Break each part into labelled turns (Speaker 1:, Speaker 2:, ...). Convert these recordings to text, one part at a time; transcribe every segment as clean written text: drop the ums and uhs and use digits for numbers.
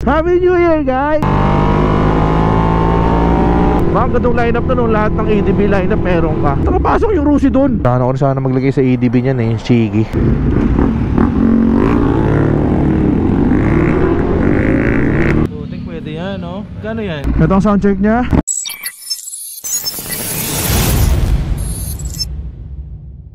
Speaker 1: Happy New Year, guys! Mga gandong lineup na nung lahat ng EDB lineup meron ka. Nakapasok yung Rusi dun. Sana ko sana maglagay sa EDB niyan eh, yung Shiggy. Butik pwede yan, no? Gano yan? Ito ang soundcheck niya.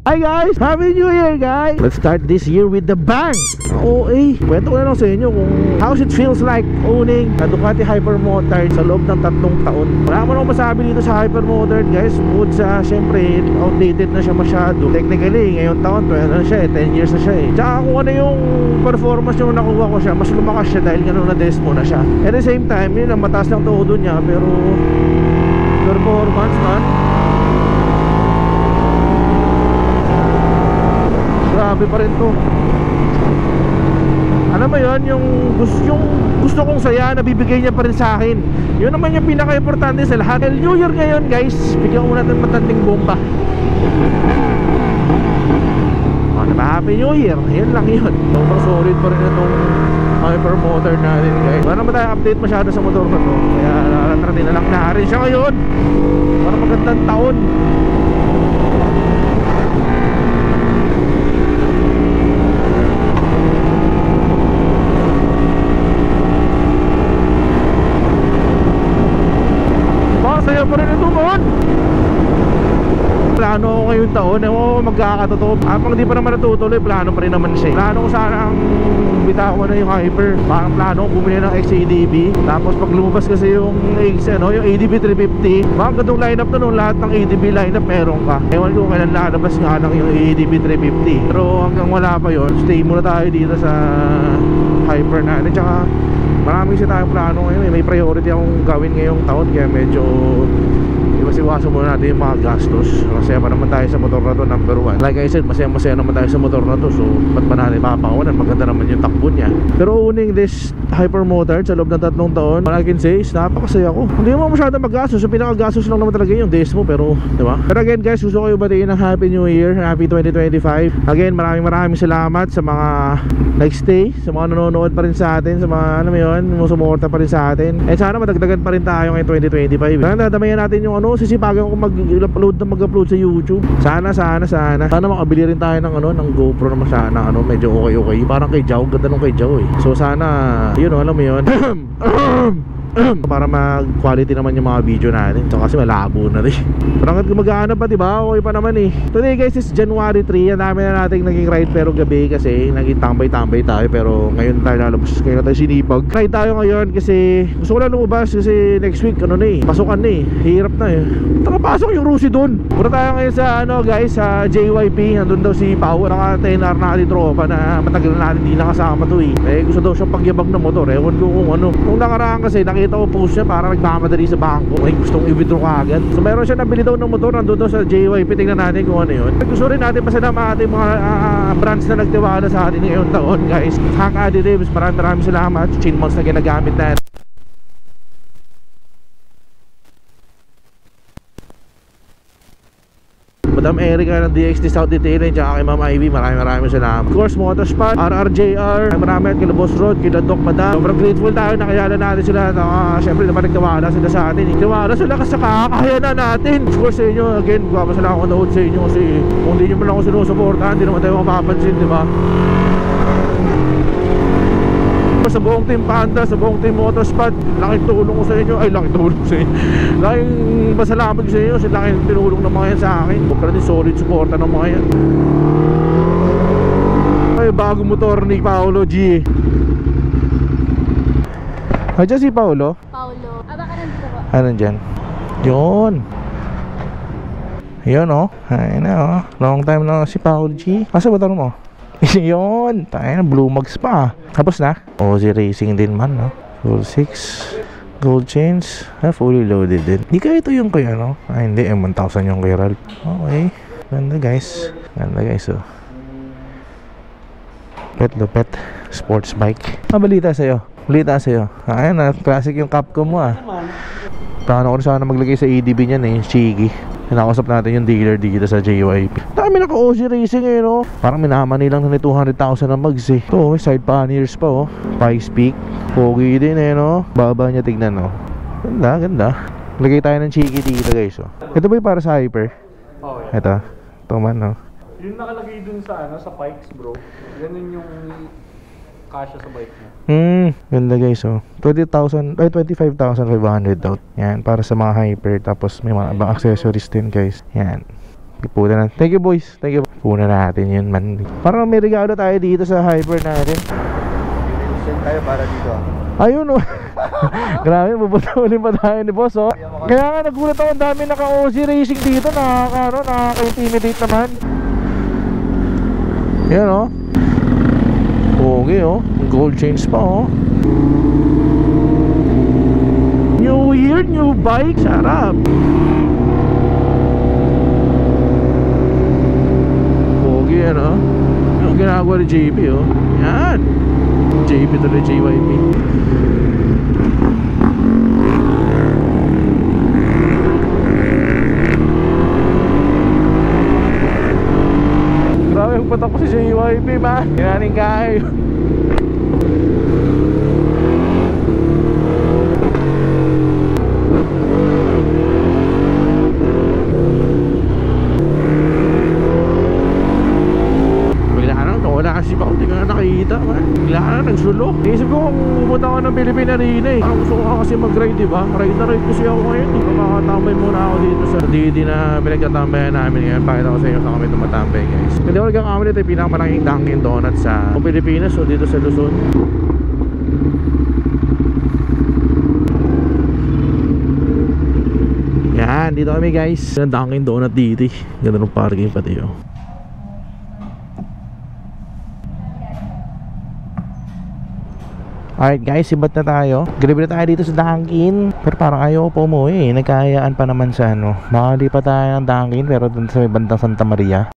Speaker 1: Hi guys! Happy New Year, guys! Let's start this year with the bang! OA, kwento ko na lang sa inyo kung how it feels like owning a Ducati Hypermotard sa loob ng 3 taon. Wala mo nang masabi dito sa Hypermotard, guys. Bukod sa, syempre, outdated na siya masyado. Technically, ngayong taon, 12 na siya eh, 10 years na siya eh. Tsaka kung ano yung performance yung nakuha ko siya, mas lumakas siya dahil gano'n na desmo na siya. At the same time, yun ang mataas ng todo niya, pero performance man, grabe pa rin to. Alam mo yun, yung gusto kong saya na bibigay niya pa rin sa akin. Yun naman yung pinaka-importante sa lahat. New Year ngayon, guys, bigyan ko natin matanding bomba. O, diba? Happy New Year. Yun lang yun. Sobrang solid pa rin itong Hypermotard natin, guys. Wala naman tayo update masyado sa motor na to, kaya naratratin na lang na rin siya ngayon para magandang taon. Saya pa rin ito noon. Plano ko ngayong taon, ewan ko magkakatotoo. Habang di pa naman natutuloy, plano pa rin naman siya. Plano ko sana ang bitaw ko na yung Hyper. Parang plano ko bumili ng XADB. Tapos pag lumabas kasi yung yung ADB 350, mga gandong lineup na nung lahat ng ADB lineup meron ka. Ewan ko kailan lalabas nga lang yung ADB 350. Pero hanggang wala pa yon, stay muna tayo dito sa Hyper natin. Tsaka marami kasi tayong plano ngayon eh. May priority akong gawin ngayong taon, kaya medyo iwas-iwasan muna natin yung mga gastos. Masaya pa naman tayo sa motor na to, number 1. Like I said, masaya naman tayo sa motor na to. So ba't pa natin papangunan? Maganda naman yung takbo niya. Pero owning this Hypermotard sa loob ng 3 taon, all I can say is napakasaya ko. Hindi mo masyado mag-gastos. Yung pinaka-gastos lang naman talaga yung Desmo, pero diba? Pero again guys, gusto ko yung batiin ng Happy New Year, Happy 2025. Again, maraming salamat sa mga nag-stay, sa mga nanonood pa rin sa atin, sa mga ano yun, sumuporta pa rin sa atin. And sana madagdagan pa rin tayo ngayong 2025. Sana dadamayan natin yung sisipagan ko mag-upload sa YouTube. Sana makabili rin tayo ng ng GoPro naman sana, medyo okay. Parang kay Jao, ganda nung kay Jao eh. So sana, alam mo yun. Para mag-quality naman yung mga video natin. So kasi malabo na rin. Parang gumagana pa, diba? Okay pa naman eh. Today guys is January 3. Ang dami na natin naging ride pero gabi kasi naging tambay-tambay tayo. Pero ngayon tayo lalabas, kaya tayo sinipag. Ride tayo ngayon kasi gusto ko lang lumabas kasi next week pasukan na eh. Hirap na eh. Nakapasok yung Rusi dun. Pura tayo ngayon sa guys, sa JYP. Nandun daw si Pao. Naka-10R natin tropa na matagal na natin di nakasama to eh. Gusto daw siyang pagyabag na motor. Ewan ko kung ano. Kung nakaraan kasi nakita ko post niya para nagmamadali sa bangko, may gustong i-withdraw agad. So meron siya nabili daw ng motor, nandun daw sa JYP. Tingnan natin kung ano yun. Gusto rin natin pasalamatan yung mga brands na nagtiwala sa atin ngayong taon, guys. Hank Additives, maraming salamat. Chinmonks na ginagamit natin. Madam Erica ng DXT South Detailing, tsaka kay Ma'am Ivy, maraming salamat. Of course, Motorspot, RRJR, marami at kila Boss Rod, kila Doc Madam. Sobrang grateful tayo, nakilala natin sila. Siyempre naman nagtiwala sila sa atin. Tiwala sila kasi kakaya na natin. Of course sa inyo, again, papasalamat ako nood sa inyo kasi kung hindi nyo man ako sinusuportahan, hindi naman tayo mapapansin, diba? Sa buong team Panda, sa buong team Motorspot, laking tulong ko sa inyo. Ay, laking tulong sa inyo. Laking pasalamat ko sa inyo kasi laking tinulong ng mga yan sa akin. Huwag ka natin solid supporta ng mga yan. Ay, bagong motor ni Paolo G. Ay, dyan si Paolo?
Speaker 2: Paolo. Baka nandito po.
Speaker 1: Ah, nandyan. Yun. Yun oh. Ayun na oh. Long time na si Paolo G. Asa motor mo? Yun, tayo na, blue mags pa. Tapos na OZ Racing din man, no? Full 6 gold chains, fully loaded din. Hindi ka ito yung kay hindi, M1000 yung kay Ralph. Okay, ganda guys. Oh. Lupet sports bike. Balita sa'yo. Ayan na, classic yung Capcom mo ah. Plano ko rin sana maglagay sa EDB niyan yung Shiggy. Nakausap natin yung dealer dito sa JYP. Dami naka-OG Racing eh, no? Parang minamani lang na 200,000 na mags eh. Ito, may side panniers pa, oh. Pikes Peak. Pogi din eh, no? Baba niya, tignan, no? Ganda, ganda. Lagay tayo ng cheeky dito, guys, oh. Ito ba yung para sa Hyper?
Speaker 3: Oh, yeah.
Speaker 1: Ito man, no?
Speaker 3: Yung nakalagay dun sa sa Pikes, bro. Ganun yung kasya sa bike mo.
Speaker 1: Ganda, guys, oh. 25,500 daw. Yan, para sa mga Hyper. Tapos may mga ibang accessories din, guys. Yan. Ipuna na. Thank you, boys. Thank you. Puna natin yun, man. Parang may regalo tayo dito sa Hyper natin.
Speaker 4: Send tayo para dito.
Speaker 1: Ayun, oh. Grabe, pupunta ulit pa tayo ni boss, oh. Kaya nga nagulat ako, ang dami naka-OG Racing dito. Nakaka-intimidate naman. Yan, oh. Okay, oh. Gold chains pa, oh. New year, new bike. Sarap. Okay, yan, oh. Yung ginagawa ni JP, oh. Yan. JP to the JYP. Grabe, magpatak ko si JYP, man. Kinaning kayo. Wala kasi pa, hindi ko na nakikita, man. Bigla ka na nagsulok. Naisip ko kung pupunta ako ng Philippine Arena eh. Gusto ko kasi mag-ride, diba? Ride na ride kasi ako ngayon eh. Makakatambay muna ako dito sa DD na pinagkatambayan namin ngayon. Pakita ko sa inyo saan kami tumatambay, guys. Hindi ako nagkakamali, ito yung pinakamalaking Dunkin Donuts sa Pilipinas o dito sa Luzon. Yan, dito kami, guys. Dunkin Donut dito eh. Ganda ng parking pati, oh. Alright, guys, sibat na tayo. Grabe na tayo dito sa Dunkin. Pero parang ayaw po mo eh. Nagkayaan pa naman sa ano. Makali pa tayo ng Dunkin pero dun sa may bandang Santa Maria.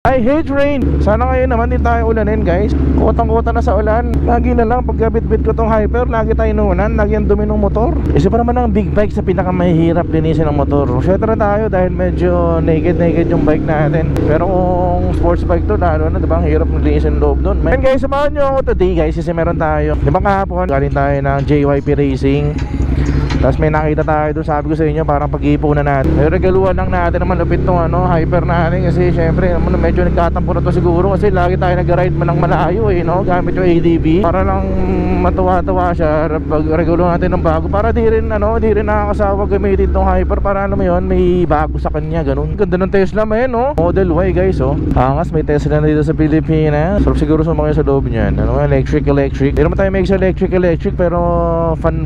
Speaker 1: I hate rain. Sana ngayon naman din tayo ulanin, guys. Kotang-kota na sa ulan. Lagi na lang pagkabit-bit ko tong Hyper, lagi tayo inuunan. Lagi ang dumi ng motor. Isa pa naman ang big bike sa pinakamahirap linisin ng motor. Sweater na tayo dahil medyo naked yung bike natin. Pero kung sports bike to, lalo na, diba? Ang hirap linisin loob nun. And guys, samahan nyo ako today, guys, kasi meron tayo. Diba kahapon, galing tayo ng JYP Racing. Tapos may nakita tayo doon, sabi ko sa inyo, parang pag-iipunan natin. May regaluhan lang natin naman lupit tong Hyper natin. Kasi syempre, medyo nagkatampo na to siguro. Kasi lagi tayo nag-ride man ng malayo eh, no? Gamit yung ADB. Para lang matuwa-tuwa siya pag regaluhan natin ng bago. Para di rin nakakasawa gamitin tong Hyper. Para alam mo yun, may bago sa kanya, ganun. Ganda ng Tesla man, no? Model Y, guys, oh. Angas, may Tesla na dito sa Pilipinas. So siguro sumakay sa loob niyan. Ano, electric. Hindi naman tayo make sa electric. Pero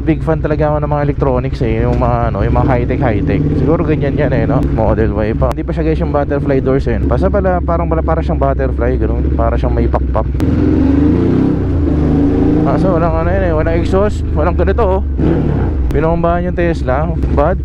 Speaker 1: big fan talaga ako ng mga electronics eh. Yung mga, yung mga high-tech. Siguro ganyan yan eh, no? Model Y pa. Hindi pa siya, guys, yung butterfly doors eh. Basta pala, para siyang butterfly, ganun. Para siyang may pakpak. So walang walang exhaust, walang ganito, oh. Binombahan yung Tesla. Bad.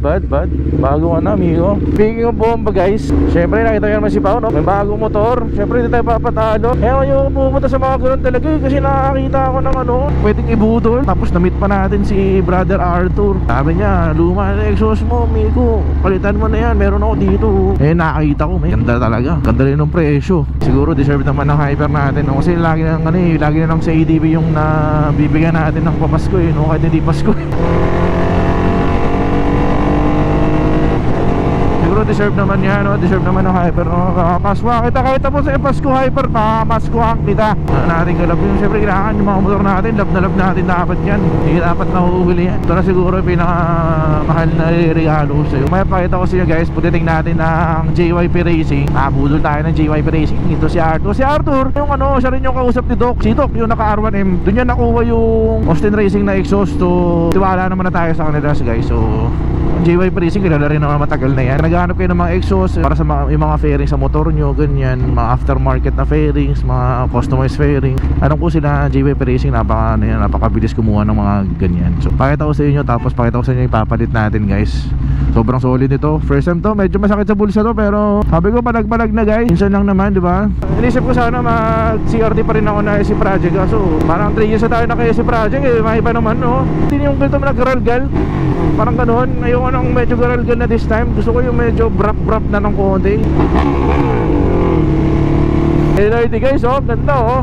Speaker 1: Bago amigo. Speaking of bomba, guys, syempre nakita nyo naman si Pao, no? May bagong motor. Syempre hindi tayo papatalo. Kaya yung pupunta sa mga ganun talaga eh, kasi nakakita ako ng pwedeng ibudol. Tapos na-meet pa natin si Brother Arthur. Sabi niya, luma na exhaust mo, amigo. Palitan mo na yan, meron ako dito. Eh nakakita ko, may ganda talaga. Ganda rin ng presyo. Siguro deserve naman ng Hyper natin, no? Kasi lagi na lang sa ADB yung bibigyan natin ng papasko eh, no? Kahit hindi Pasko eh. Deserve naman yan, no? Deserve naman ng Hyper, no? Kapaswa kita kahit tapos sa Pasko Hyper, pamaskuhan kita natin kalab yun. Siyempre kailangan yung mga motor natin, love na love natin dapat yan. Hindi dapat nahuhuli yan. Ito na siguro yung pinakamahal na regalo ko sa'yo. May pakita ko sa inyo, guys, putiting natin ng JYP Racing. Nakabudol tayo ng JYP Racing. Ito si Arthur yung siya rin yung kausap ni Doc. Si Doc yung naka R1M, doon niya nakuha yung Austin Racing na exhaust. So tiwala naman na tayo sa kanila, guys. So JYP Racing, kilala rin naman matagal na yan. Naghahanap kayo ng mga exhaust para sa yung mga fairings sa motor nyo, ganyan, mga aftermarket na fairings, mga customized fairing. Alam ko sila JYP Racing, napakabilis kumuha ng mga ganyan. So pakita ko sa inyo, tapos pakita ko sa inyo ipapalit natin, guys. Sobrang solid ito. First time to, medyo masakit sa bulsa to, pero sabi ko palag-palag na, guys. Minsan lang naman, di ba? Inisip ko sana mag-CRT pa rin ako na SC Project. So parang 3 years na tayo na kay SC Project eh. May iba naman, no? Hindi yung ganito nag-ralgal. Parang ganoon. Ngayon ayoko ng medyo garalgal na this time. Gusto ko yung medyo brap na ng konti. Hey guys, oh, ganda oh.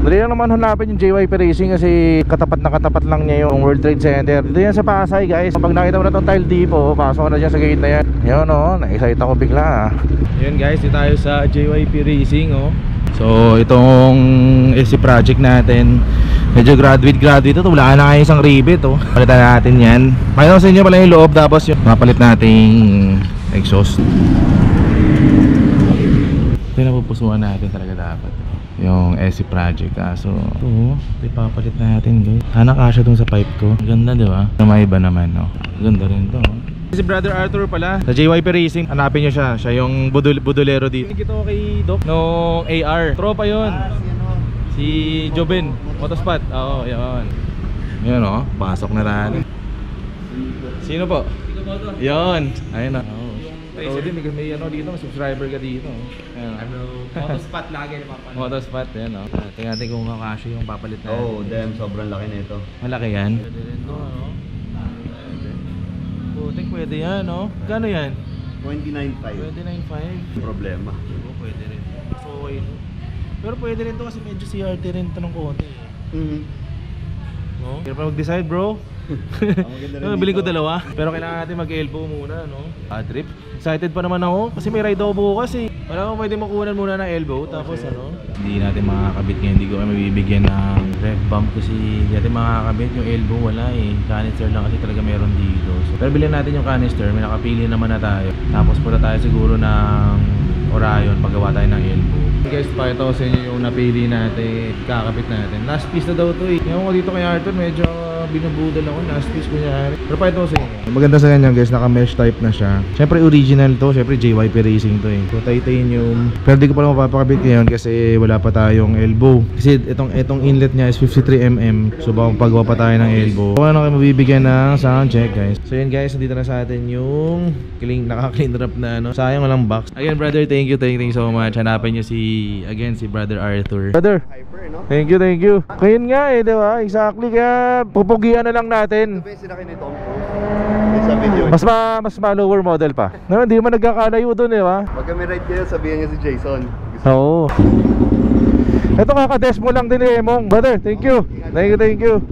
Speaker 1: Dali lang naman hanapin yung JYP Racing kasi katapat na katapat lang niya yung World Trade Center. Dito yan sa Pasay guys. Pag nakita mo na itong tile depot, pasok na dyan sa gate na yan. Yun oh, na-excite ako bigla. Yun guys, dito tayo sa JYP Racing oh. So itong SC project natin, medyo graduate ito. Wala na kayo isang rivet oh. Palitan natin yan. Pakita ko sa inyo pala yung loob, tapos yung mapalit nating exhaust. Ito yung napupusuan natin talaga dapat, yung SC project. So ito ipapalit natin guys. Sana kasya dun sa pipe ko. Ganda diba? May iba naman no? Ganda rin to. Si Brother Arthur pala sa JYP Racing, hanapin nyo siya. Siya yung budulero dito. Ito kay Doc nung AR. Tropa yun. Si Jobin Motospot. Oo, yun. Yun o, pasok na rin. Sino po? Yun. Ayun o. Oh, may ano dito, may subscriber ka dito.
Speaker 4: Ano, Motospot lagi napapanood.
Speaker 1: Motospot, yan o. Tingnan natin kung kakasya yung papalit natin.
Speaker 4: Oh, damn, sobrang laki na ito.
Speaker 1: Malaki yan? Pwede rin to, ano? Putik, pwede yan, no? Gano yan?
Speaker 4: 29.5.
Speaker 1: 29.5.
Speaker 4: Problema.
Speaker 1: Oo, pwede rin. So, okay. Pero pwede rin to kasi medyo CRT rin to ng konti. No? Kaya pa mag-decide, bro. Bilhin ko dalawa. Pero kailangan natin mag-elbow muna, no? Trip. Excited pa naman ako kasi may ride ako bukas eh. Wala ko pwede makunan muna ng elbow. Tapos ano, hindi natin makakabit ngayon. Hindi ko kami mabibigyan ng rev bump kasi hindi natin makakabit. Yung elbow wala eh. Canister lang kasi talaga meron dito. So, pero bilhin natin yung canister. May nakapili naman na tayo. Tapos punta tayo siguro ng Orion paggawa tayo ng elbow. Guys, pakita ko sa inyo yung napili natin. Kakapit natin. Last piece na daw to eh. Yung ko dito kay Arthur, medyo binubudal ako. Last piece kunyari. Pero pakita ko sa inyo. Maganda sa kanya guys, naka-mesh type na siya. Siyempre original to. Siyempre JYP Racing to eh. So titanium. Pero di ko pa lang mapapakabit ngayon kasi wala pa tayong elbow. Kasi itong inlet niya is 53mm. So baka paggawa pa tayo ng elbow. Kung ano kayo mabibigyan ng sound check guys. So yun guys, nandito na sa atin yung naka-clean wrap na ano. Sayang walang box. Again brother, thank you so much. Hanapin nyo si Brother Arthur. Brother,
Speaker 4: Hyper, no?
Speaker 1: thank you. Ngayon nga eh, di ba? Exactly, kaya pupugian na lang natin.
Speaker 4: Ito ba yung sinakay ni Tom Cruise? Sa video.
Speaker 1: Mas lower model pa. No, hindi man nagkakalayo doon, di ba?
Speaker 4: Pag kami ride kayo, sabihan niya si Jason.
Speaker 1: Oo. Ito kakadesmo lang din eh, Emong. Brother, thank you. Thank you.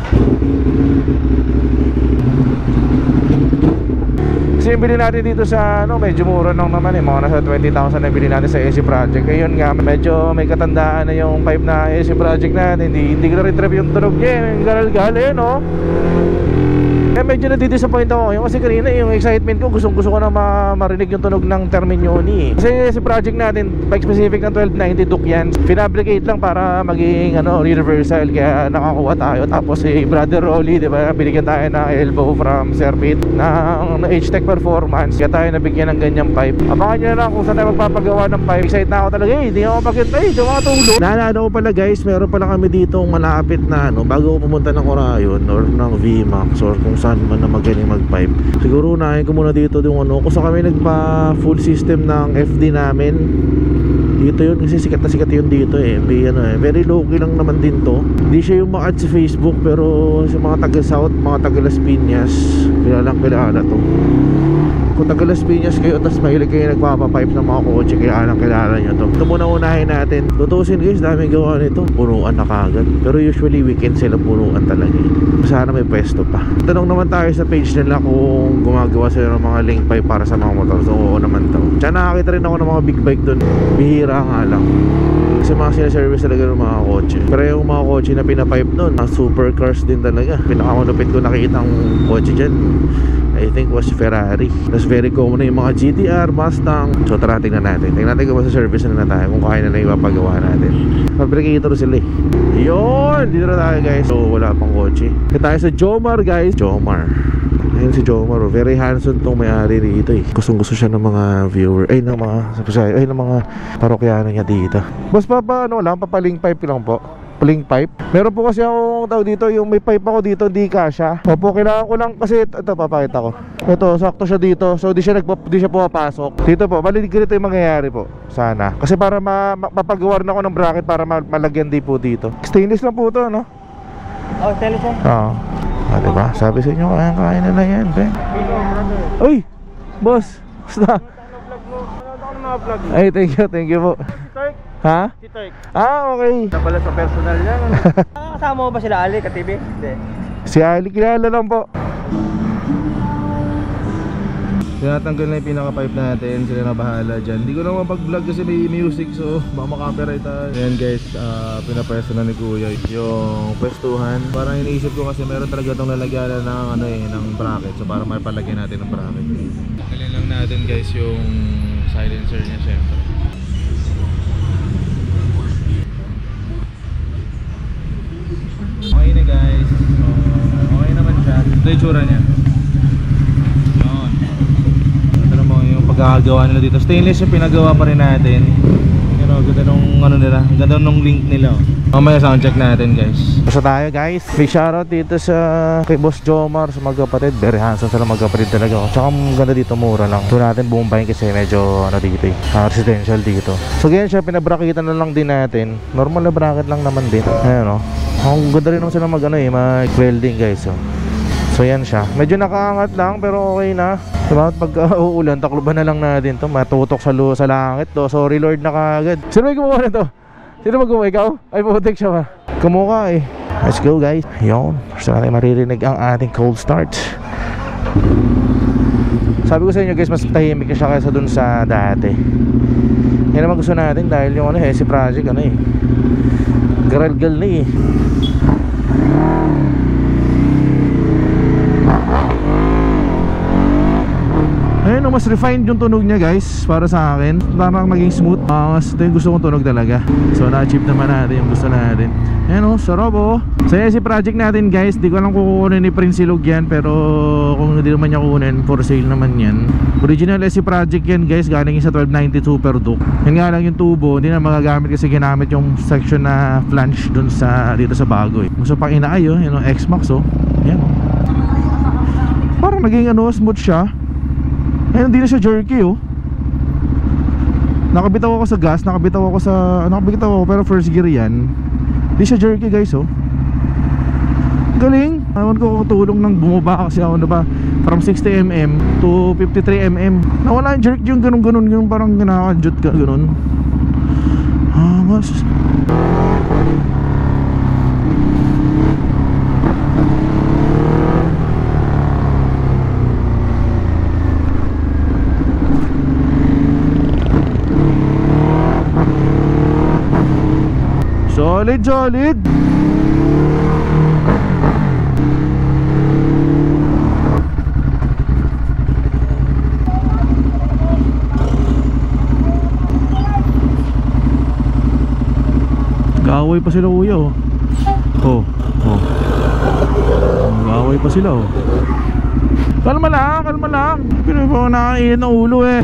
Speaker 1: Kasi yung bilhin natin dito sa ano, medyo mura lang naman eh. Mga nasa 20,000 na bilhin natin sa SC Project. Ayun nga, medyo may katandaan na yung pipe na SC Project natin. Hindi ko na rin-trip yung tunog niya. Yung garal-gal eh, no? Kaya medyo nadidisappoint ako kasi kanina yung excitement ko, gusto ko na marinig yung tunog ng Terminioni eh. Kasi si project natin, bike specific ng 1290 Duke yan. Finabricate lang para maging reversal, kaya nakakuha tayo. Tapos si Brother Rolly, di ba, binigyan tayo ng elbow from Sir Pete ng H-Tech Performance. Kaya tayo nabigyan ng ganyang pipe. Abangan nyo na lang kung saan tayo magpapagawa ng pipe. Excited na ako talaga eh, hindi ako makita eh, di ako matulog. Naalala ko pala guys, meron pala kami dito malapit na bago ko pumunta ng Orion or ng VMAX or kung saan man na magaling mag-pipe. Siguro unahin ko muna dito yung kung saan kami nagpa full system ng FD namin. Dito yun kasi sikat na sikat yun dito eh. Very low key lang naman din to. Hindi siya yung ma-add sa Facebook, pero sa mga taga South, mga taga Las Piñas, kilala to. Kung taga Las Piñas kayo tapos mahilig kayo nagpapapipe ng mga kotse, kilala nyo to. Ito muna unahin natin. Tutusin guys, daming gawa nito. Punuan na kagad. Pero usually weekend sila punuan talaga eh. Sana may pwesto pa. Tanong naman tayo sa page nila kung gumagawa sila ng mga link pipe para sa mga motor. So oo naman to. Tsaka nakakita rin ako ng mga big bike dun. Bihira nga lang. Kasi mga sinaservice talaga ng mga kotse. Pero yung mga kotse na pinapipe dun, mga supercars din talaga. Pinakamalupit ko nakita ang kotse dyan, I think was Ferrari. That's very common na yung mga GTR, Mustang. So tara, tingnan natin kung sa service na tayo, kung kaya na ipapagawa natin. Fabricator sila eh. Yun! Dito na tayo guys. So wala pang kotse. Kaya tayo sa Jomar guys. Jomar. Ayun si Jomar, very handsome tong may-ari dito eh. Gustong gusto siya ng mga viewer, ng mga parokyano niya dito. Boss, papalink pipe lang po. Link pipe. Meron po kasi akong tawag dito, yung may pipe ako dito, di kasya. Opo, kailangan ko lang kasi ito papakita ko. Ito, sakto siya dito. So di siya pumapasok. Dito po, bali ganito yung mangyayari po. Sana. Kasi para mapagawa na ako ng bracket para malagyan din po dito. Stainless lang po ito, no?
Speaker 2: Oh, stainless yan.
Speaker 1: Oo. Diba? Sabi sa inyo, kaya-kaya na yan, be. Uy! Boss! Basta? Ay, thank you po. Ha?
Speaker 3: Si Turk.
Speaker 1: Okay.
Speaker 3: Napala sa personal niya. Kasama mo ba sila Ali, ka-TV? Hindi.
Speaker 1: Si Ali, kilala lang po. Tinatanggal na yung pinaka-pipe natin. Sila na bahala dyan. Hindi ko na mapag-vlog kasi may music, so baka maka-copyright tayo. Ayan guys, pinapwesto na ni Kuya yung pwestuhan. Parang iniisip ko kasi meron talaga itong lalagyan ng bracket. So para mapalagyan natin ng bracket. Tanggalin lang natin guys yung silencer niya syempre. Okay na guys. So, okay naman siya. Ito yung tsura niya. Yung pagkakagawa nila dito, stainless yung pinagawa pa rin natin. Pero ganda nung nila, ganda nung link nila. Mamaya sound check natin guys. Basta tayo guys. Big shoutout dito sa kay Boss Jomar sa magkapatid. Very handsome sila magkapatid talaga. Tsaka ganda dito, mura lang. Ito natin bumbahin kasi medyo dito residential dito. So ganyan siya, pinabrakitan na lang din natin. Normal na bracket lang naman din. Ayan o. Ang ganda rin nung sila mag-welding guys. So yan siya. Medyo nakaangat lang pero okay na. Diba? Pag uulan, takluban na lang natin to. Matutok sa langit to. Sorry Lord na kagad. Sino may gumawa na to? Sino mag-gumawa? Ikaw? Ay putik siya ba? Kamukha eh. Let's go guys. Yun. Gusto natin maririnig ang ating cold start. Sabi ko sa inyo guys, mas tahimik na siya kaysa dun sa dati. Yan naman gusto natin dahil yung Hesi project Garalgal na eh. Ayun, mas refined yung tunog niya guys. Para sa akin, parang maging smooth. Mas ito yung gusto kong tunog talaga. So na-achieve naman natin yung gusto natin. Ayun o, sarap o. So yan si project natin guys. Di ko alam kung kukunin ni Prince Silog yan. Pero kung hindi naman niya kukunin, for sale naman yan. Original SC project yan guys. Galing sa 1290 Super Duke. Yan nga lang yung tubo, hindi na magagamit kasi ginamit yung section na flange dun sa dito sa bago eh. Gusto pang inaay o, yun o, X-Max o. Yan o. Parang naging smooth siya. Eh, hindi na siya jerky oh. Nakabitaw ako sa gas, nakabitaw ako pero first gear yan. Hindi siya jerky guys oh. Galing. Ewan ko tulong ng bumaba kasi ako from 60mm to 53mm. Nawala yung jerk yung ganun, yung parang ginakadjut ka ganun. Mas solid. Gaway pa sila kuya oh. Gaway pa sila oh. Kalma lang. Pero po nakakain ng ulo eh.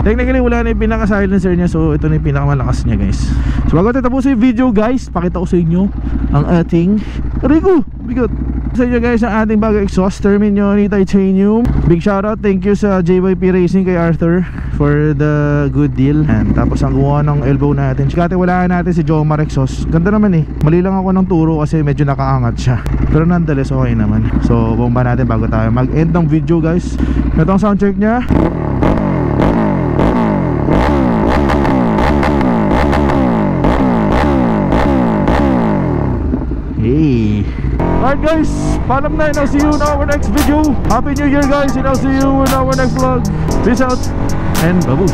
Speaker 1: Technically wala na yung pinaka-silencer niya. So ito na yung pinakamalakas niya guys. So bago tapusin yung video guys, pakita ko sa inyo ang ating Rico, bigot sa inyo guys, ang ating bagong exhaust Terminio ni Titanium. Big shoutout, thank you sa JYP Racing kay Arthur for the good deal. And tapos ang gumawa ng elbow natin, sikate wala natin si Jomar exhaust. Ganda naman eh. Mali lang ako ng turo kasi medyo nakaangat siya. Pero nonetheless okay naman. So bomba natin bago tayo mag-end ng video guys. Ito ang sound check niya. Hey. Alright guys, paalam na and I'll see you in our next video. Happy New Year guys, and I'll see you in our next vlog. Peace out and babush.